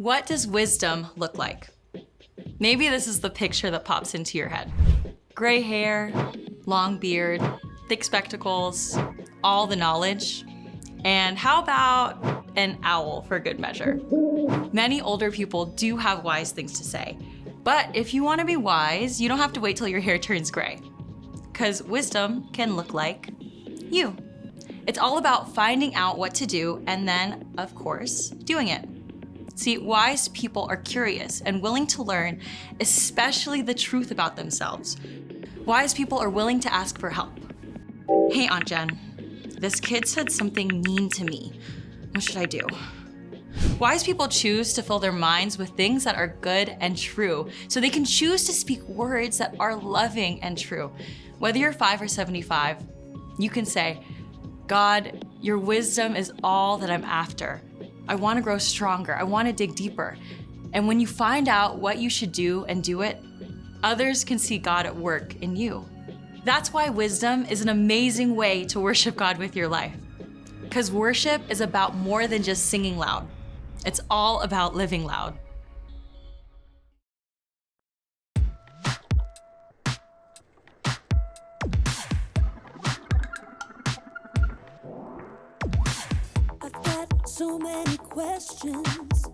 What does wisdom look like? Maybe this is the picture that pops into your head. Gray hair, long beard, thick spectacles, all the knowledge. And how about an owl for good measure? Many older people do have wise things to say. But if you want to be wise, you don't have to wait till your hair turns gray. Because wisdom can look like you. It's all about finding out what to do and then, of course, doing it. See, wise people are curious and willing to learn, especially the truth about themselves. Wise people are willing to ask for help. Hey, Aunt Jen, this kid said something mean to me. What should I do? Wise people choose to fill their minds with things that are good and true, so they can choose to speak words that are loving and true. Whether you're 5 or 75, you can say, God, your wisdom is all that I'm after. I want to grow stronger. I want to dig deeper. And when you find out what you should do and do it, others can see God at work in you. That's why wisdom is an amazing way to worship God with your life. Because worship is about more than just singing loud. It's all about living loud. I've got so many questions.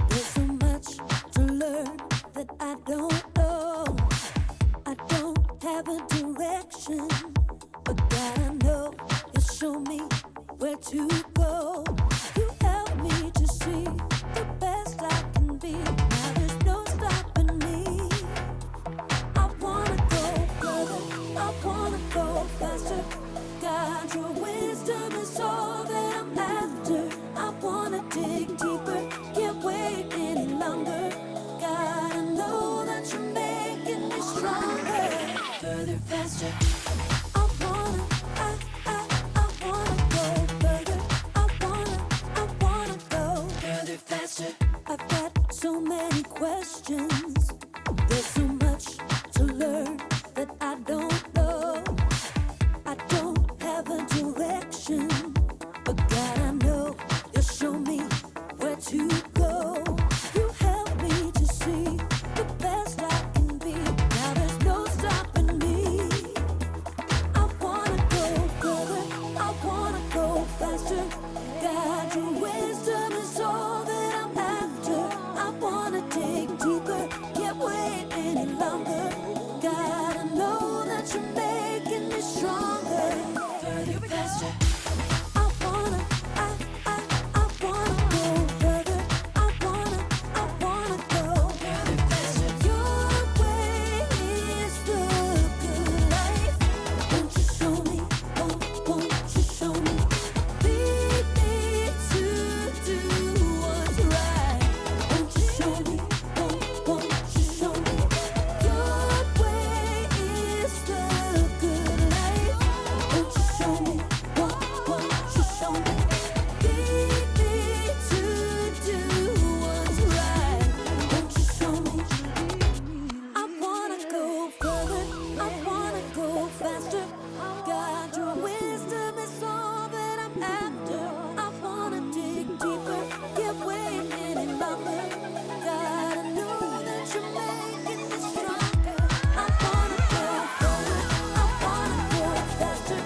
There's so much to learn that I don't know. I don't have a direction, but God, I know you show me where to go. You help me to see the best I can be. Now there's no stopping me. I wanna go further, I wanna go faster. God, your wisdom is all that I'm after. I wanna dig deeper, can't wait any longer. God, I know that you're making me stronger. Further, faster. I wanna go further. I wanna go further, faster. I've got so many questions. There's so much to learn that I don't know. I don't have a direction, but God, I know you'll show me where to go. You help me to see the best I can be. Now there's no stopping me. I wanna go further, I wanna go faster. God, your wisdom is all that I'm after. I wanna dig deeper, can't wait any longer. God, I know that you're making me stronger. Further, faster. I wanna go further. I wanna go further, faster. Your way is the good life. Won't you show me? Won't you show me? Lead me to do what's right. Won't you show me? Won't you show me? Your way is the good life. Won't you show me? Won't you show me? Lead me to do what's right. Won't you show me? I wanna go further. I wanna go faster. God, your wisdom is all that I'm after. I wanna dig deeper, can't wait any longer. God, I know that you're making me stronger. I wanna go further. I wanna go faster.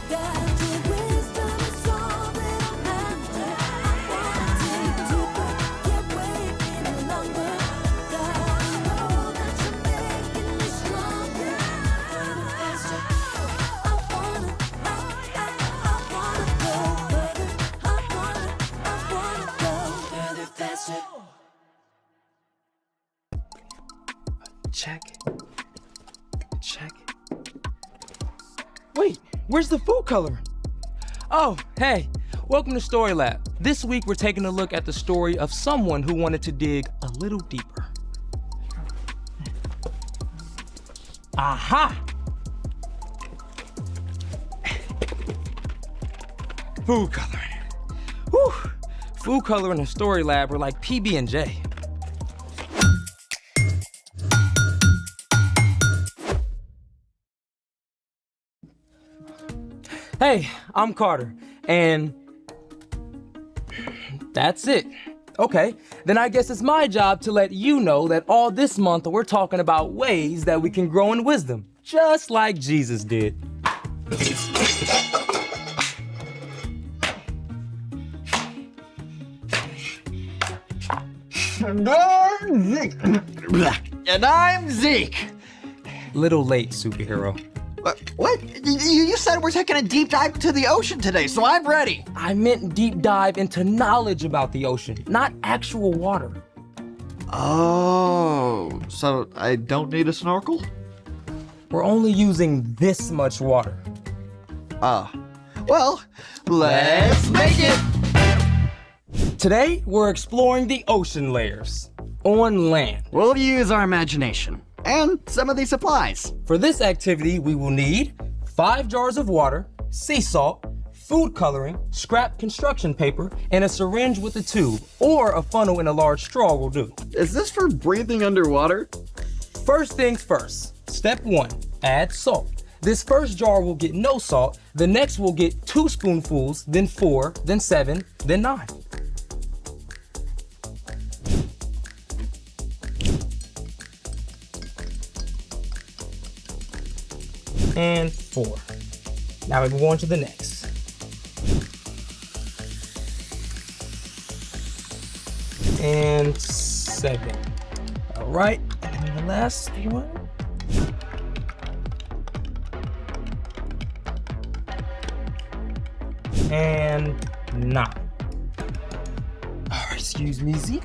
God, your wisdom is all that I'm after. I wanna dig deeper, can't wait any longer. God, I know that you're making me stronger. Faster. I wanna go further. I wanna go further, faster. Check. Wait, where's the food color? Oh, hey, welcome to Story Lab. This week we're taking a look at the story of someone who wanted to dig a little deeper. Aha! Food coloring. Whew! Food coloring and Story Lab are like PB&J. Hey, I'm Carter, and that's it. Okay, then I guess it's my job to let you know that all this month we're talking about ways that we can grow in wisdom, just like Jesus did. And I'm Zeke. Little late, superhero. What? You said we're taking a deep dive into the ocean today, so I'm ready. I meant deep dive into knowledge about the ocean, not actual water. Oh, so I don't need a snorkel? We're only using this much water. Well, let's make it. Today, we're exploring the ocean layers on land. We'll use our imagination and some of these supplies. For this activity, we will need 5 jars of water, sea salt, food coloring, scrap construction paper, and a syringe with a tube, or a funnel and a large straw will do. Is this for breathing underwater? First things first. Step 1, add salt. This first jar will get no salt, the next will get 2 spoonfuls, then 4, then 7, then 9. And 4. Now we move on to the next. And 7. All right, and the last one. And 9. Excuse me, Zeke.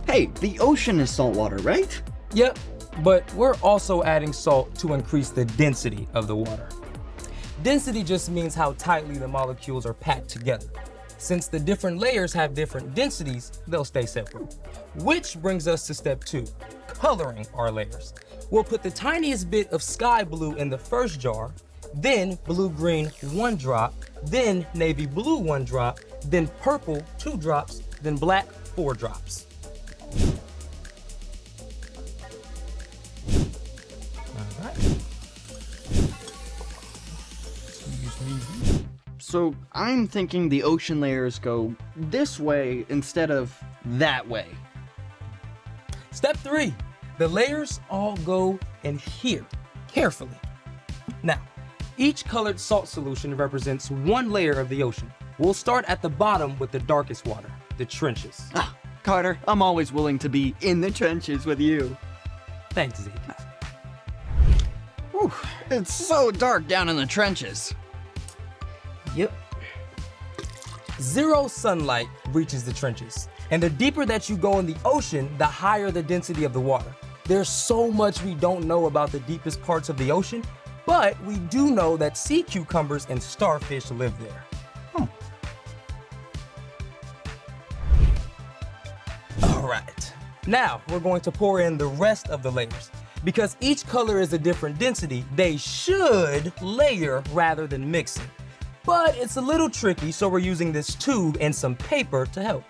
Hey, the ocean is saltwater, right? Yep, but we're also adding salt to increase the density of the water. Density just means how tightly the molecules are packed together. Since the different layers have different densities, they'll stay separate. Which brings us to step 2, coloring our layers. We'll put the tiniest bit of sky blue in the first jar, then blue-green 1 drop, then navy blue 1 drop, then purple 2 drops, then black 4 drops. All right. Excuse me. So I'm thinking the ocean layers go this way instead of that way. Step 3, the layers all go in here, carefully. Now, each colored salt solution represents 1 layer of the ocean. We'll start at the bottom with the darkest water, the trenches. Carter, I'm always willing to be in the trenches with you. Thanks, Zeke. Whew, it's so dark down in the trenches. Yep. 0 sunlight reaches the trenches. And the deeper that you go in the ocean, the higher the density of the water. There's so much we don't know about the deepest parts of the ocean, but we do know that sea cucumbers and starfish live there. All right. Now we're going to pour in the rest of the layers. Because each color is a different density, they should layer rather than mixing. But it's a little tricky, so we're using this tube and some paper to help.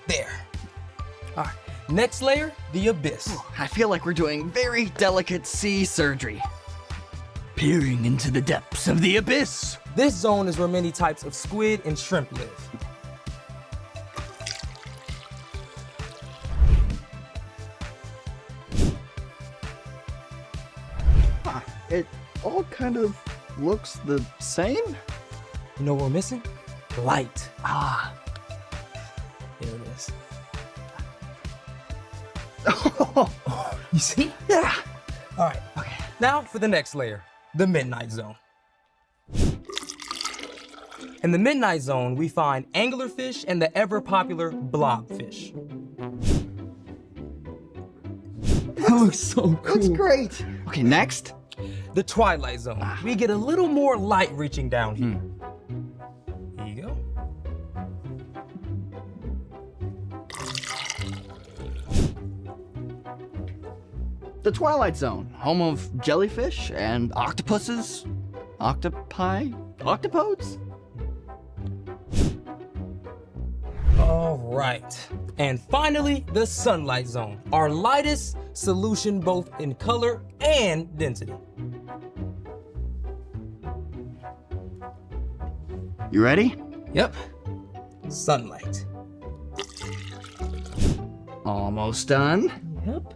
There. All right, next layer, the abyss. I feel like we're doing very delicate sea surgery. Peering into the depths of the abyss. This zone is where many types of squid and shrimp live. It all kind of looks the same. You know what we're missing? Light. Ah. There it is. You see? Yeah. All right, okay. Now for the next layer, the midnight zone. In the midnight zone, we find anglerfish and the ever-popular blobfish. That looks so cool. That's great. Okay, next. The twilight zone. We get a little more light reaching down here. Here you go. The Twilight Zone, home of jellyfish and octopuses, octopi, octopodes. All right. And finally, the sunlight zone, our lightest solution both in color and density. You ready? Yep. Sunlight. Almost done. Yep.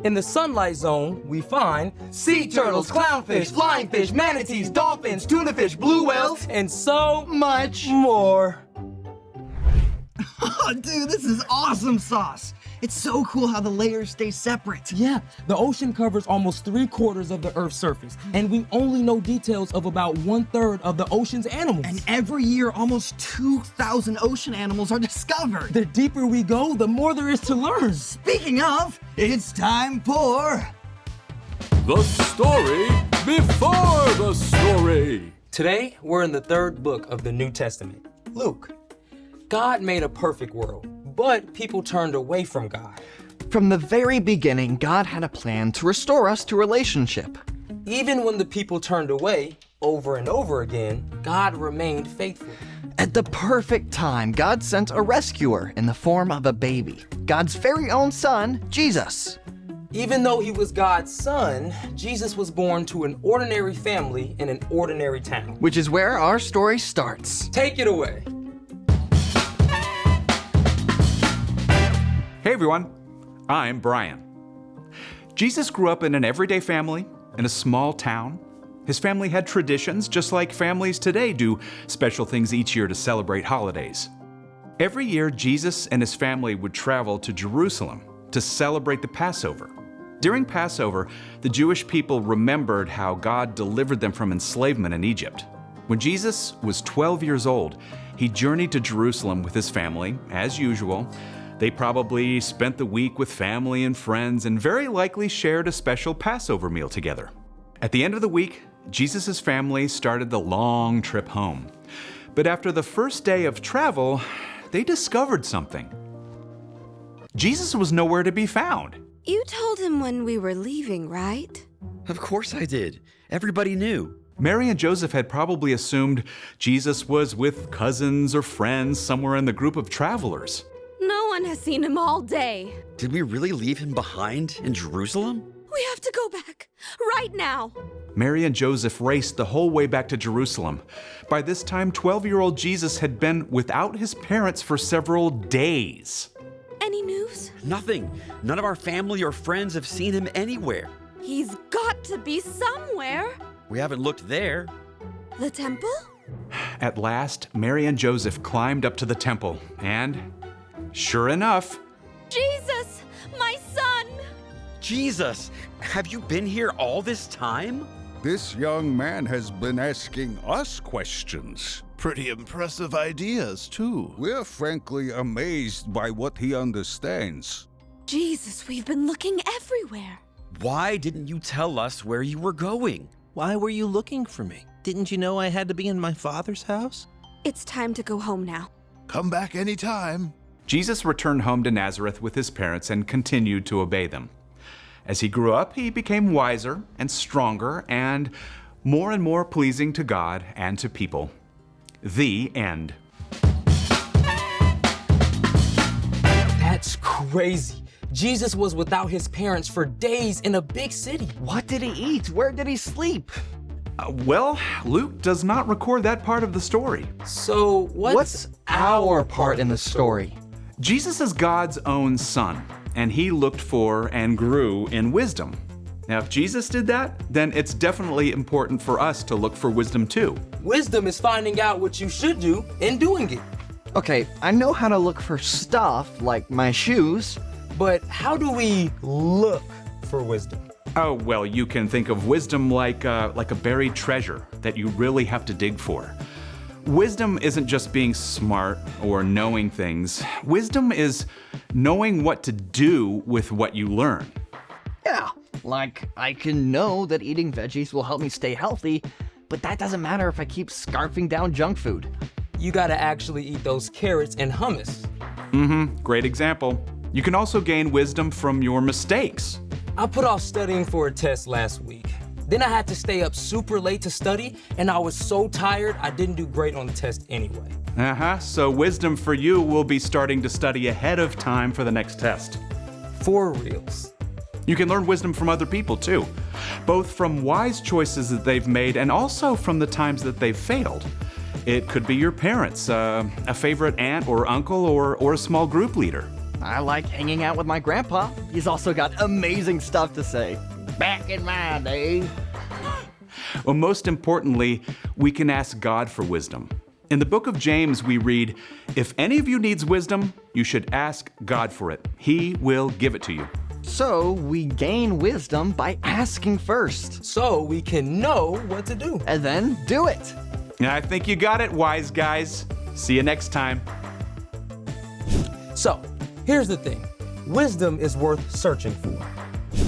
In the sunlight zone, we find sea turtles, clownfish, flying fish, manatees, dolphins, tuna fish, blue whales, and so Much. more. Oh, dude, this is awesome sauce. It's so cool how the layers stay separate. Yeah, the ocean covers almost 3/4 of the Earth's surface, and we only know details of about 1/3 of the ocean's animals. And every year, almost 2,000 ocean animals are discovered. The deeper we go, the more there is to learn. Speaking of, it's time for... The story before the story. Today, we're in the 3rd book of the New Testament, Luke. God made a perfect world, but people turned away from God. From the very beginning, God had a plan to restore us to relationship. Even when the people turned away, over and over again, God remained faithful. At the perfect time, God sent a rescuer in the form of a baby, God's very own son, Jesus. Even though he was God's son, Jesus was born to an ordinary family in an ordinary town. Which is where our story starts. Take it away. Hey everyone, I'm Brian. Jesus grew up in an everyday family in a small town. His family had traditions just like families today do special things each year to celebrate holidays. Every year, Jesus and his family would travel to Jerusalem to celebrate the Passover. During Passover, the Jewish people remembered how God delivered them from enslavement in Egypt. When Jesus was 12 years old, he journeyed to Jerusalem with his family, as usual. They probably spent the week with family and friends and very likely shared a special Passover meal together. At the end of the week, Jesus' family started the long trip home. But after the first day of travel, they discovered something. Jesus was nowhere to be found. You told him when we were leaving, right? Of course I did. Everybody knew. Mary and Joseph had probably assumed Jesus was with cousins or friends somewhere in the group of travelers. No one has seen him all day. Did we really leave him behind in Jerusalem? We have to go back, right now. Mary and Joseph raced the whole way back to Jerusalem. By this time, 12-year-old Jesus had been without his parents for several days. Any news? Nothing. None of our family or friends have seen him anywhere. He's got to be somewhere. We haven't looked there. The temple? At last, Mary and Joseph climbed up to the temple, and sure enough, Jesus, my son! Jesus, have you been here all this time? This young man has been asking us questions. Pretty impressive ideas, too. We're frankly amazed by what he understands. Jesus, we've been looking everywhere. Why didn't you tell us where you were going? Why were you looking for me? Didn't you know I had to be in my father's house? It's time to go home now. Come back anytime. Jesus returned home to Nazareth with his parents and continued to obey them. As he grew up, he became wiser and stronger and more pleasing to God and to people. The end. That's crazy. Jesus was without his parents for days in a big city. What did he eat? Where did he sleep? Well, Luke does not record that part of the story. So What's our part in the story? Jesus is God's own son, and he looked for and grew in wisdom. Now, if Jesus did that, then it's definitely important for us to look for wisdom too. Wisdom is finding out what you should do and doing it. Okay, I know how to look for stuff like my shoes. But how do we look for wisdom? Oh, well, you can think of wisdom like a buried treasure that you really have to dig for. Wisdom isn't just being smart or knowing things. Wisdom is knowing what to do with what you learn. Yeah, like I can know that eating veggies will help me stay healthy, but that doesn't matter if I keep scarfing down junk food. You gotta actually eat those carrots and hummus. Great example. You can also gain wisdom from your mistakes. I put off studying for a test last week. Then I had to stay up super late to study, and I was so tired I didn't do great on the test anyway. So wisdom for you will be starting to study ahead of time for the next test. For reals. You can learn wisdom from other people too, both from wise choices that they've made and also from the times that they've failed. It could be your parents, a favorite aunt or uncle, or a small group leader. I like hanging out with my grandpa. He's also got amazing stuff to say. Back in my day. Well, most importantly, we can ask God for wisdom. In the book of James, we read, "If any of you needs wisdom, you should ask God for it. He will give it to you." So we gain wisdom by asking first. So we can know what to do. And then do it. I think you got it, wise guys. See you next time. So, here's the thing. Wisdom is worth searching for.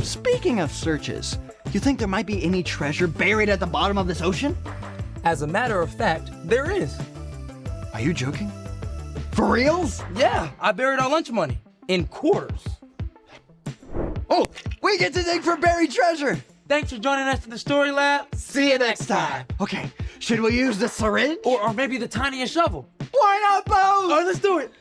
Speaking of searches, you think there might be any treasure buried at the bottom of this ocean? As a matter of fact, there is. Are you joking? For reals? Yeah, I buried our lunch money in quarters. Oh, we get to dig for buried treasure. Thanks for joining us for the Story Lab. See you next time. Okay, should we use the syringe? Or maybe the tiniest shovel. Why not both? All right, let's do it.